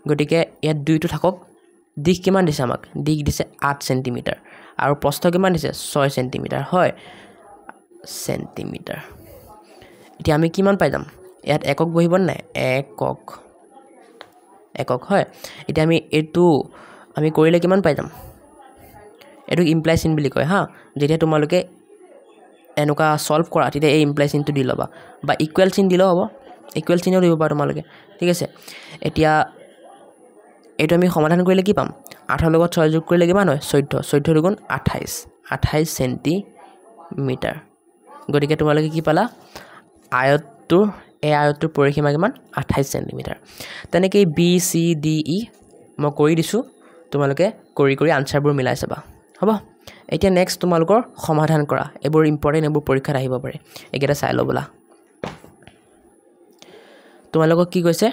গতিকে ইয়াত 2টো থাকক দিশ কিমান দিছে আমাক দিশ দিছে 8 সেন্টিমিটাৰ আৰু প্ৰস্থ কিমান দিছে 6 সেন্টিমিটাৰ হয় সেন্টিমিটাৰ এতিয়া আমি কিমান পাই যাম ইয়াত একক বহিব নাই একক হয় এতিয়া আমি এইটো আমি কৰিলে কিমান পাই যাম এইটো ইমপ্লাই চিন বুলি কয় হা যেতিয়া তোমালোকে এনেকুৱা সলভ কৰা তেতিয়া এই ইমপ্লাই চিনটো দি ল'বা বা ইকুৱেল চিন দিলেও হ'ব ইকুৱেল চিনো দিব পাৰা তোমালোকে ঠিক আছে এতিয়া এইটো আমি সমাধান কৰিলে কি পাম 8ৰ লগত 6 যোগ কৰিলে কিমান হয় 14 দুগুণ 28 সেন্টিমিটাৰ গতিকে তোমালোকে কি পালা আয়তটোৰ পৰিসীমা কিমান 28 সেন্টিমিটাৰ তেনেকৈ বি চি ডি ই মই কৰি দিছোঁ তোমালোকে কৰি কৰি আনসাৰবোৰ মিলাই চাবা হ'ব এতিয়া নেক্সট তোমালোকৰ সমাধান কৰা এবোৰ ইম্পৰ্টেন্ট এবোৰ পৰীক্ষাত আহিব পাৰে একেটা চাই লবলা তোমালোকক কি কৈছে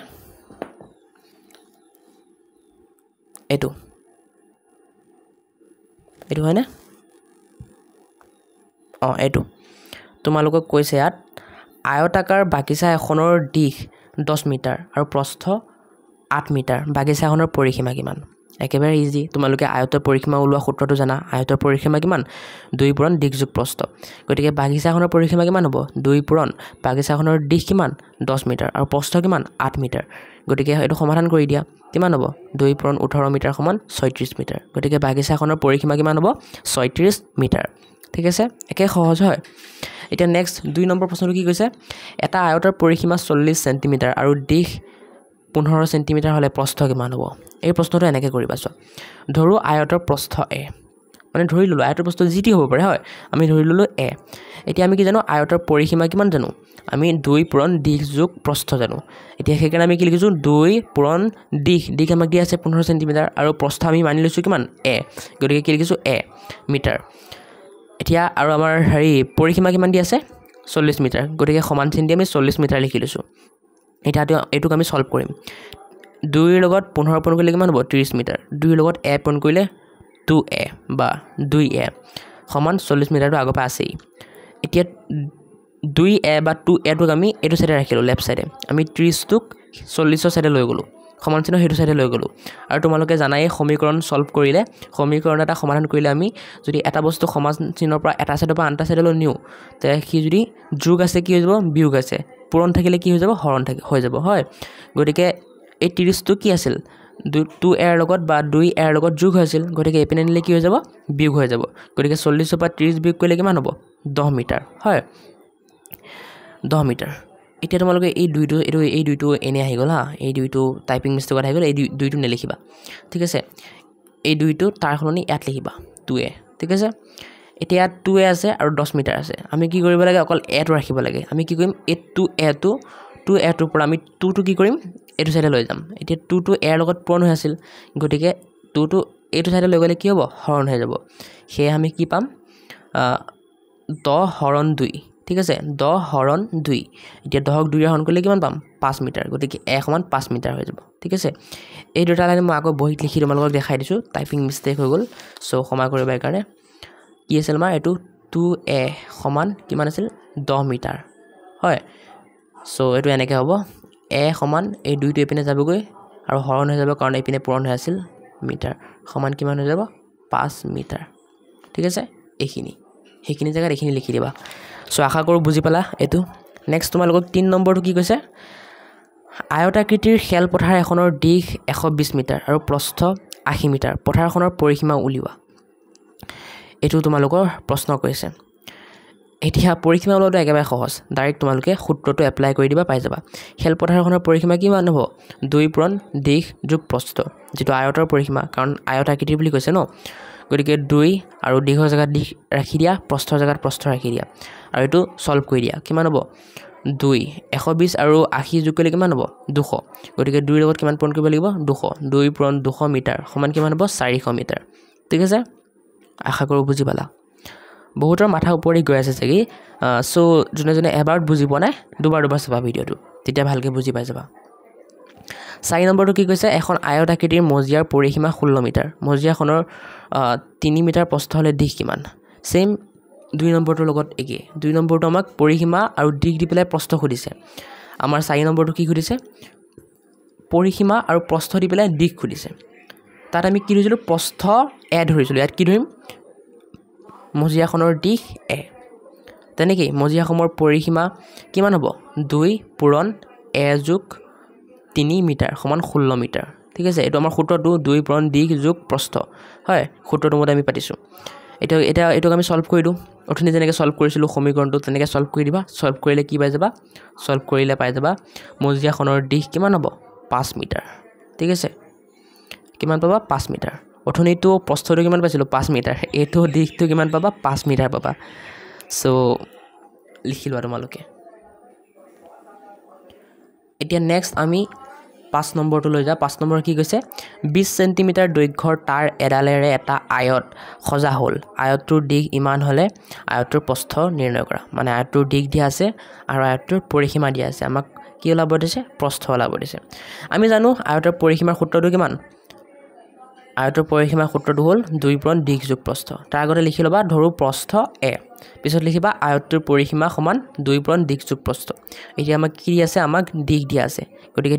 এটো হয় না এটো তোমালোকক কৈছে ইয়াত আয়তাকাৰ বাগিচা এখনৰ দিশ 10 মিটাৰ আৰু প্ৰস্থ 8 মিটাৰ বাগিচাখনৰ পৰিসীমা কিমান একেবাৰে ইজি তোমালোকে আয়তৰ পৰিসীমা ওলোৱা সূত্ৰটো জানা আয়তৰ পৰিসীমা কিমান 2 পূৰণ দিশ যোগ প্ৰস্থ গতিকে বাগিচাখনৰ পৰিসীমা কিমান হ'ব 2 পূৰণ বাগিচাখনৰ দিশ কিমান 10 মিটাৰ আৰু প্ৰস্থ কিমান 8 মিটাৰ গতিকে এটো সমাধান কৰি দিয়া কিমান হ'ব 2 পূৰণ 18 মিটাৰ সমান 36 মিটাৰ গতিকে বাগিচাখনৰ পৰিসীমা কিমান হ'ব 36 মিটাৰ ঠিক আছে একে সহজ হয় এতিয়া নেক্সট 2 নম্বৰ প্ৰশ্নটো কি কৈছে এটা আয়তৰ পৰিসীমা 40 সেন্টিমিটাৰ আৰু দিশ 15 সেন্টিমিটাৰ হলে প্ৰস্থ কিমান হ'ব এই প্ৰশ্নটো এনেকৈ কৰিবা চোৱা ধৰো আয়তৰ প্ৰস্থ a মানে ধৰি ললো আয়তৰ প্ৰস্থ জিটি হ'ব পাৰে হয় আমি ধৰি ললো a এতিয়া আমি কি জানো আয়তৰ পৰিসীমা কিমান জানো আমি 2 পূৰণ দিশ যোগ প্ৰস্থ জানো এতিয়া হেকাৰণে আমি কি লিখিছো 2 পূৰণ দিশ আমাক দিয়া আছে 15 সেন্টিমিটাৰ আৰু প্ৰস্থ আমি মানি লৈছো কিমান a গতিকে কি লিখিছো a মিটাৰ এতিয়া আৰু আমাৰ হেৰি পৰিসীমা কিমান দিয়া আছে 40 মিটাৰ গতিকে সমান চিন দি আমি 40 মিটাৰ লিখি লৈছো এটা এটুক আমি সলভ কৰিম 2 ৰ লগত 15 পূৰণ কৰিলে কিমান হ'ব 30 মিটাৰ 2 ৰ লগত a পূৰণ কৰিলে 2a বা 2a সমান 40 মিটাৰটো আগৰ পৰা আছেই এতিয়া 2a বা 2a টোক আমি এটো সাইডে ৰাখিলো লেফট সাইডে আমি 30 টোক 40 ৰ সাইডে লৈ গলো সমান চিহ্ন হেতু সাইডে লৈ গলো আৰু তোমালোকে জানাই সমীকৰণ সলভ কৰিলে সমীকৰণ এটা সমাধান কৰিলে আমি যদি এটা বস্তু সমান চিহ্নৰ পৰা এটা সাইডৰ পৰা আনটা সাইডলৈ নিও তে কি যদি যোগ আছে কি হৈ যাব বিয়োগ আছে পূৰণ থাকিলে কি হৈ যাব হৰণ হৈ যাব হয় গতিকে এই 30 টো কি আছিল 2a ৰ লগত বা 2a ৰ লগত যোগ হৈছিল গতিকে এপিনে নিলে কি হৈ যাব বিয়োগ হৈ যাব গতিকে 40 পৰা 30 বিয়োগ কৰিলে কিমান হ'ব 10 মিটাৰ হয় 10 মিটাৰ এতিয়া তোমালোকে এই দুইটো এনে আহি গল হা এই দুইটো টাইপিং মিষ্টেকত আহি গল এই দুইটো নেলিখিবা ঠিক আছে এই দুইটো তাৰ খলনি ইয়াত লিখিবা 2a ঠিক আছে এতিয়া 2a আছে আৰু 10 মিটাৰ আছে আমি কি কৰিব লাগে অকল a টো ৰাখিব লাগে আমি কি কৰিম এই 2a টোৰ পৰা আমি 2 টো কি কৰিম এটো সাইডে লৈ যাম এতিয়া 2 টো a ৰ লগত পূৰণ হৈ আছিল গতিকে 2 টো এটো সাইডে লৈ গলে কি হ'ব হৰণ হৈ যাব হে আমি কি পাম 10 হৰণ 2 ঠিক আছে 10 হৰণ 2 এতিয়া 10ক 2 হৰণ কৰিলে কিমান পাম 5 মিটাৰ গতিকে a সমান 5 মিটাৰ হৈ যাব ঠিক আছে এই দুটা লাইন মই আকৌ বহিত লিখি তোমালোকক দেখাই দিছো টাইপিং মিষ্টেক হৈ গল সো ক্ষমা কৰিবা কাৰণে কি আছিল আমাৰ এটো 2a সমান কিমান আছিল 10 মিটাৰ হয় সো এটো এনেকৈ হ'ব a সমান এই দুইটো এপিনে যাবগৈ আৰু হৰণ হৈ যাব কাৰণ এপিনে পূৰণ হৈ আছিল মিটাৰ সমান কিমান হৈ যাব 5 মিটাৰ ঠিক আছে এইখিনি জায়গাত এইখিনি লিখি দিবা সো আশা কৰো বুজি পালা এটো নেক্সট তোমালোকক 3 নম্বৰটো কি কৈছে আয়তাকৃতিৰ খেল পথাৰ এখনৰ দিশ 120 মিটাৰ আৰু প্ৰস্থ 80 মিটাৰ পথাৰখনৰ পৰিসীমা উলিওৱা এটো তোমালোকৰ প্ৰশ্ন কৈছে এতিয়া পৰিসীমা উলিওৱাটো একেবাৰে সহজ ডাইৰেক্ট তোমালোকে সূত্ৰটো এপ্লাই কৰি দিবা পাই যাবা খেল পথাৰখনৰ পৰিসীমা কিমান হ'ব 2 পূৰণ দিশ যোগ প্ৰস্থ যেটো আয়তৰ পৰিসীমা কাৰণ আয়তাকৃতি বুলি কৈছে ন গতিকে 2 আৰু দিশৰ জায়গাত দিশ ৰাখি দিয়া প্ৰস্থৰ জায়গাত প্ৰস্থ ৰাখি দিয়া আৰু এটো সলভ কৰি দিয়া কিমান হ'ব 2 120 আৰু 80 যোগ কৰিলে কিমান হ'ব 200 গতিকে 2 ৰ লগত কিমান পূৰণ কৰিব লাগিব 200 2 পূৰণ 200 মিটাৰ সমান কিমান হ'ব 400 মিটাৰ ঠিক আছে আশা কৰো বুজি পালা বহুতৰ মাথা ওপৰি গৈ আছে চাগে সো জনে এবাৰ বুজি পোৱা নাই দুবাৰ চাবা ভিডিওটো তেতিয়া ভালকে বুজি পাই যাবা 4 নম্বৰটো কি কৈছে এখন আয়তাকৃতিৰ মজিয়াৰ পৰিসীমা 16 মিটাৰ মজিয়াখনৰ 3 মিটাৰ প্ৰস্থ হলে দিশ কিমান সেম 2 নম্বৰটোৰ লগত একে 2 নম্বৰটো আমাক পৰিসীমা আৰু দিশ দি পেলাই প্ৰস্থ খুদিছে আমাৰ 4 নম্বৰটো কি খুদিছে পৰিসীমা আৰু প্ৰস্থ দি পেলাই দিশ খুদিছে তাত আমি কি ধৰিছিলো প্ৰস্থ a ধৰিছিলো ইয়াত কি ধৰিম মজিয়াখনৰ দিশ a তেনেকৈ মজিয়াখনৰ পৰিসীমা কিমান হ'ব 2 পূৰণ a যোগ 3 মিটাৰ সমান 16 মিটাৰ ঠিক আছে এটো আমাৰ সূত্ৰটো 2 পূৰণ দিশ যোগ প্ৰস্থ হয় সূত্ৰটো মতে আমি পাতিছো এটোক আমি সলভ কৰি দিও অথনি যেনেকৈ সলভ কৰিছিলো সমীকৰণটো তেনেকৈ সলভ কৰি দিবা সলভ কৰিলে কি পাই যাবা সলভ কৰিলে পাই যাবা মজিয়াখনৰ দিশ কিমান হ'ব 5 মিটাৰ ঠিক আছে কিমান পাবা 5 মিটাৰ অথনিটো প্ৰস্থটো কিমান পাইছিলো 5 মিটাৰ এটো দিশটো কিমান পাবা 5 মিটাৰ পাবা সো লিখিলো তোমালোকে এতিয়া নেক্সট আমি 5 নম্বৰটো লৈ যা 5 নম্বৰ কি কৈছে 20 সেন্টিমিটাৰ দৈৰ্ঘ্যৰ তাৰ এডালেৰে এটা আয়ত সজা হ'ল আয়তটোৰ দিশ ইমান হলে আয়তটোৰ প্ৰস্থ নিৰ্ণয় কৰা মানে আয়তটোৰ দিশ দিয়া আছে আৰু আয়তটোৰ পৰিসীমা দিয়া আছে আমাক কি ওলাব দিছে প্ৰস্থ ওলাব দিছে আমি জানো আয়তৰ পৰিসীমাৰ সূত্ৰটো কিমান আয়তৰ পৰিসীমাৰ সূত্ৰটো হ'ল 2 পূৰণ দিশ যোগ প্ৰস্থ তাৰ আগতে লিখি লবা ধৰু প্ৰস্থ a পিছত লিখিবা আয়তৰ পৰিসীমা সমান 2 পূৰণ দিশ যোগ প্ৰস্থ এতিয়া আমাক কি আছে আমাক দিশ দিয়া আছে গতিকে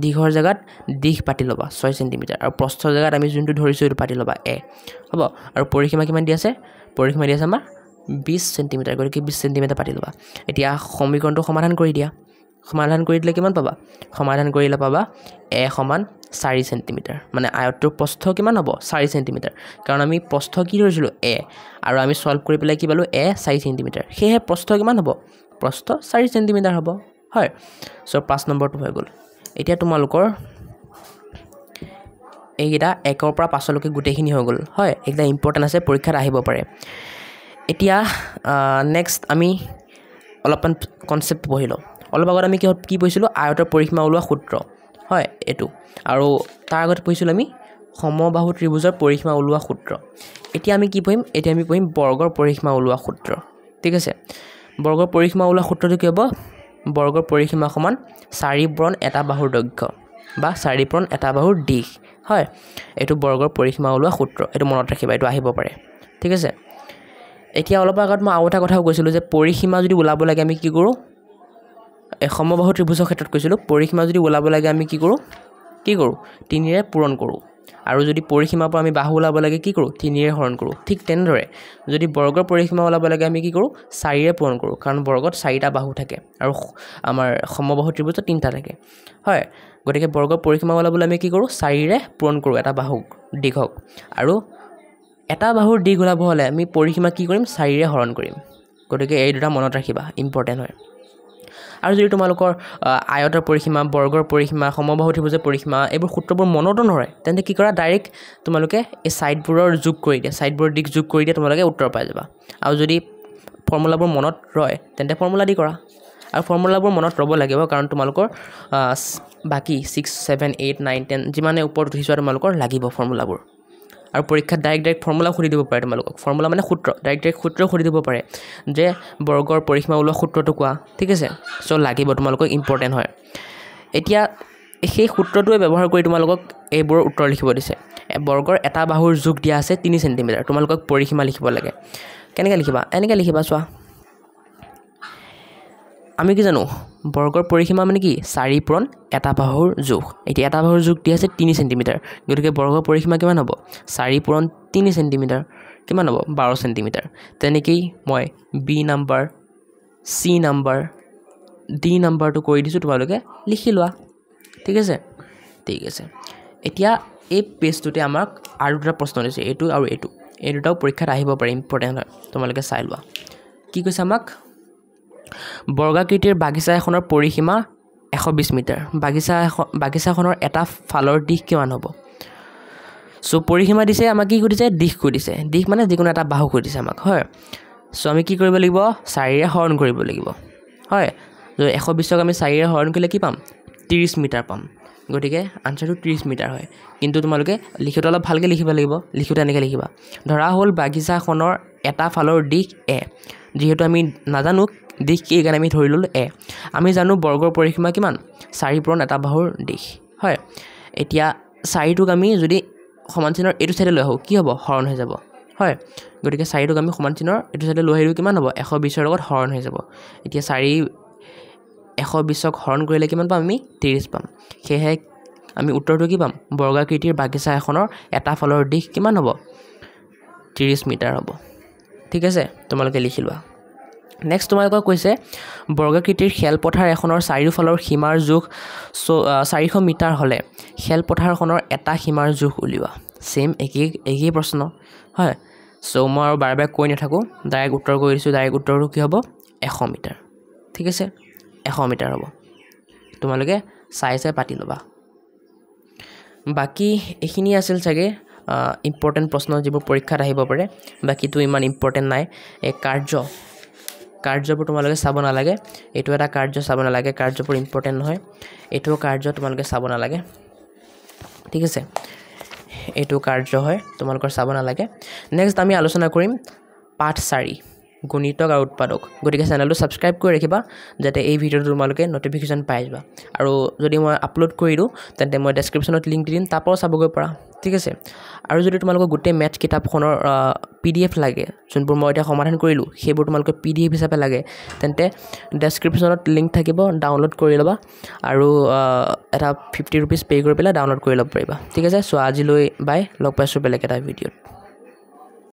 দিশৰ জায়গাত দিশ পাতি লবা 6 সেন্টিমিটাৰ আৰু প্ৰস্থৰ জায়গাত আমি যোনটো ধৰিছো এটো পাতি লবা a হ'ব আৰু পৰিসীমা কিমান দিয়া আছে পৰিসীমা দিয়া আছে আমাৰ 20 সেন্টিমিটাৰ গতিকে 20 সেন্টিমিটাৰ পাতি লবা এতিয়া সমীকৰণটো সমাধান কৰি দিয়া সমাধান কৰি দিলে কিমান পাবা সমাধান কৰিলে পাবা a সমান 4 সেন্টিমিটাৰ মানে আয়তৰ প্ৰস্থ কিমান হ'ব 4 সেন্টিমিটাৰ কাৰণ আমি প্ৰস্থ কি ধৰিছিলো a আৰু আমি সলভ কৰি পেলাই কি পালো a 4 সেন্টিমিটাৰ হেহে প্ৰস্থ কিমান হ'ব প্ৰস্থ 4 সেন্টিমিটাৰ হ'ব হয় সো 5 নম্বৰটো হৈ গ'ল এতিয়া তোমালোকৰ এইটা 1 পৰা 5 লৈকে গুটেখিনি হৈ গ'ল হয় এটা ইম্পৰ্টেন্ট আছে পৰীক্ষাত আহিব পাৰে এতিয়া নেক্সট আমি অলপমান কনসেপ্ট পঢ়িলো অলপ আগত আমি কি পঢ়িছিলো আয়তৰ পৰিসীমা ওলোৱা সূত্ৰ হয় এটো আৰু তাৰ আগত পঢ়িছিলো আমি সমবাহু ত্ৰিভুজৰ পৰিসীমা ওলোৱা সূত্ৰ এতিয়া আমি কি পঢ়িম এতিয়া আমি পঢ়িম বৰ্গৰ পৰিসীমা ওলোৱা সূত্ৰ ঠিক আছে বৰ্গৰ পৰিসীমা ওলোৱা সূত্ৰটো কি হ'ব বৰ্গৰ পৰিসীমা সমান 4 পূৰণ এটা বাহুৰ দৈৰ্ঘ্য বা 4 পূৰণ এটা বাহুৰ দিশ হয় এটো বৰ্গৰ পৰিসীমা ওলোৱা সূত্ৰ এটো মনত ৰাখিবা এটো আহিব পাৰে ঠিক আছে এতিয়া অলপ আগত মই আৰু এটা কথা কৈছিলো যে পৰিসীমা যদি ওলাব লাগে আমি কি কৰো সমবাহু ত্ৰিভুজৰ ক্ষেত্ৰত কৈছিলো পৰিসীমা যদি ওলাব লাগে আমি কি কৰো 3 ৰে পূৰণ কৰো আৰু যদি পৰিসীমাৰ পৰা আমি বাহু ওলাব লাগে কি কৰো 3 ৰে হৰণ কৰো ঠিক তেনেদৰে যদি বৰ্গৰ পৰিসীমা ওলাব লাগে আমি কি কৰো 4 ৰে পূৰণ কৰো কাৰণ বৰ্গত 4টা বাহু থাকে আৰু আমাৰ সমবাহু ত্ৰিভুজত 3টা থাকে হয় গতিকে বৰ্গৰ পৰিসীমা ওলাবলৈ আমি কি কৰো 4 ৰে পূৰণ কৰো এটা বাহু দীঘক আৰু এটা বাহুৰ দিশ ওলাব হলে আমি পৰিসীমা কি কৰিম 4 ৰে হৰণ কৰিম গতিকে এই দুটা মনত ৰাখিবা ইম্পৰ্টেন্ট হয় আৰু যদি তোমালোকৰ আয়তৰ পৰিসীমা বৰ্গৰ পৰিসীমা সমবাহু ত্ৰিভুজৰ পৰিসীমা এইবোৰ সূত্ৰবোৰ মনতো নৰয় তেন্তে কি কৰা ডাইৰেক্ট তোমালোকে এই সাইডবোৰৰ যোগ কৰি দিয়া সাইডবোৰৰ দিশ যোগ কৰি দিয়া তোমালোকে উত্তৰ পাই যাবা আৰু যদি ফৰ্মুলাবোৰ মনত ৰয় তেন্তে ফৰ্মুলা দি কৰা আৰু ফৰ্মুলাবোৰ মনত ৰব লাগিব কাৰণ তোমালোকৰ বাকি 6 7 8 9 10 যিমানে ওপৰত উঠিছোৱা তোমালোকৰ লাগিব ফৰ্মুলাবোৰ আৰু পৰীক্ষাত ডাইৰেক্ট ফৰ্মুলা খুলি দিব পাৰে তোমালোকক ফৰ্মুলা মানে সূত্ৰ ডাইৰেক্ট সূত্ৰ খুলি দিব পাৰে যে বৰ্গৰ পৰিসীমা ওলোৱা সূত্ৰটো কোৱা ঠিক আছে সো লাগিব তোমালোকক ইম্পৰ্টেন্ট হয় এতিয়া সেই সূত্ৰটোৱে ব্যৱহাৰ কৰি তোমালোকক এইবোৰ উত্তৰ লিখিব দিছে বৰ্গৰ এটা বাহুৰ যোগ দিয়া আছে 3 সেন্টিমিটাৰ তোমালোকক পৰিসীমা লিখিব লাগে কেনেকৈ লিখিবা এনেকৈ লিখিবা চোৱা আমি কি জানো বৰ্গৰ পৰিসীমা মানে কি 4 পূৰণ এটা বাহুৰ যোগ এতিয়া এটা বাহুৰ যোগ দিয়া আছে 3 সেন্টিমিটাৰ গতিকে বৰ্গৰ পৰিসীমা কিমান হ'ব 4 পূৰণ 3 সেন্টিমিটাৰ কিমান হ'ব 12 সেন্টিমিটাৰ তেনেকৈ মই বি নম্বৰ সি নম্বৰ ডি নম্বৰটো কৈ দিছো তোমালোকে লিখি লোৱা ঠিক আছে এতিয়া এই পেজটোতে আমাক আৰু দুটা প্ৰশ্ন দিছে এইটো আৰু এইটো এই দুটাও পৰীক্ষাত আহিব পাৰে ইম্পৰ্টেন্ট হয় তোমালোকে চাই লোৱা কি কৈছে আমাক বৰ্গাকৃতিৰ বাগিচা এখনৰ পৰিসীমা 120 মিটাৰ বাগিচাখনৰ এটা ফালৰ দিশ কিমান হ'ব সো পৰিসীমা দিছে আমাক কি কৰিছে দিশ কৰিছে দিশ মানে যিকোনো এটা বাহু কৰিছে আমাক হয় সো আমি কি কৰিব লাগিব 4 ৰে হৰণ কৰিব লাগিব হয় যদি 120ক আমি 4 ৰে হৰণ কৰিলে কি পাম 30 মিটাৰ পাম গতিকে আনসাৰটো 30 মিটাৰ হয় কিন্তু তোমালোকে লিখোতে অলপ ভালকৈ লিখিব লাগিব লিখোতে এনেকৈ লিখিবা ধৰা হ'ল বাগিচাখনৰ এটা ফালৰ দিশ a যেহেতু আমি নাজানো দিশ কি কাৰণে আমি ধৰি ললো a আমি জানো বৰ্গৰ পৰিসীমা কিমান 4 পূৰণ এটা বাহুৰ দিশ হয় এতিয়া 4টোক আমি যদি সমান চিনৰ এইটো সাইডে লৈ আহো কি হ'ব হৰণ হৈ যাব হয় গতিকে 4টোক আমি সমান চিনৰ এইটো সাইডে লৈ আহিলে কিমান হ'ব 120 ৰ লগত হৰণ হৈ যাব এতিয়া 4 120ক হৰণ কৰিলে কিমান পাম আমি 30 পাম হেহে আমি উত্তৰটো কি পাম বৰ্গাকৃতিৰ বাগিচা এখনৰ এটা ফালৰ দিশ কিমান হ'ব 30 মিটাৰ হ'ব ঠিক আছে তোমালোকে লিখি লোৱা নেক্সট তোমালোকক কৈছে বৰ্গাকৃতিৰ খেলপথাৰ এখনৰ চাৰিওফালৰ সীমাৰ জোখ 400 মিটাৰ হলে খেলপথাৰখনৰ এটা সীমাৰ জোখ উলিওৱা সেম একেই প্ৰশ্ন হয় সো মই আৰু বাৰে বাৰে কৈ নাথাকো ডাইৰেক্ট উত্তৰ কৈ দিছো ডাইৰেক্ট উত্তৰটো কি হ'ব 100 মিটাৰ ঠিক আছে 100 মিটাৰ হ'ব তোমালোকে চাই পাতি লবা বাকি এখিনি আছিল চাগে ইম্পৰ্টেন্ট প্ৰশ্ন যিবোৰ পৰীক্ষাত আহিব পাৰে বাকিটো ইমান ইম্পৰ্টেন্ট নাই এই কাৰ্যবোৰ তোমালোকে চাব নালাগে এইটো এটা কাৰ্য চাব নালাগে কাৰ্যবোৰ ইম্পৰ্টেণ্ট নহয় এইটো কাৰ্য তোমালোকে চাব নালাগে ঠিক আছে এইটো কাৰ্য হয় তোমালোকৰ চাব নালাগে নেক্সট আমি আলোচনা কৰিম পাঠ 4 গণিতক আৰু উৎপাদক গতিকে চেনেলটো সাবস্ক্ৰাইব কৰি ৰাখিবা যাতে এই ভিডিঅ'টো তোমালোকে নটিফিকেশন পাই যাবা আৰু যদি মই আপলোড কৰি দিও তেন্তে মই ডেসক্ৰিপচনত লিংক দি দিম তাপৰ চাবগৈ পাৰা ঠিক আছে আৰু যদি তোমালোকক গোটেই ম্যাথ কিতাপখনৰ PDF লাগে যোনবোৰ মই এতিয়া সমাধান কৰিলো সেইবোৰ তোমালোকে PDF হিচাপে লাগে তেন্তে ডেসক্ৰিপচনত লিংক থাকিব ডাউনলোড কৰি লবা আৰু এটা 50 रुपीस পে কৰি পেলাই ডাউনলোড কৰি ল'ব পাৰিবা ঠিক আছে সো আজিলৈ বাই লগ পাইছো বেলেগ এটা ভিডিঅ'ত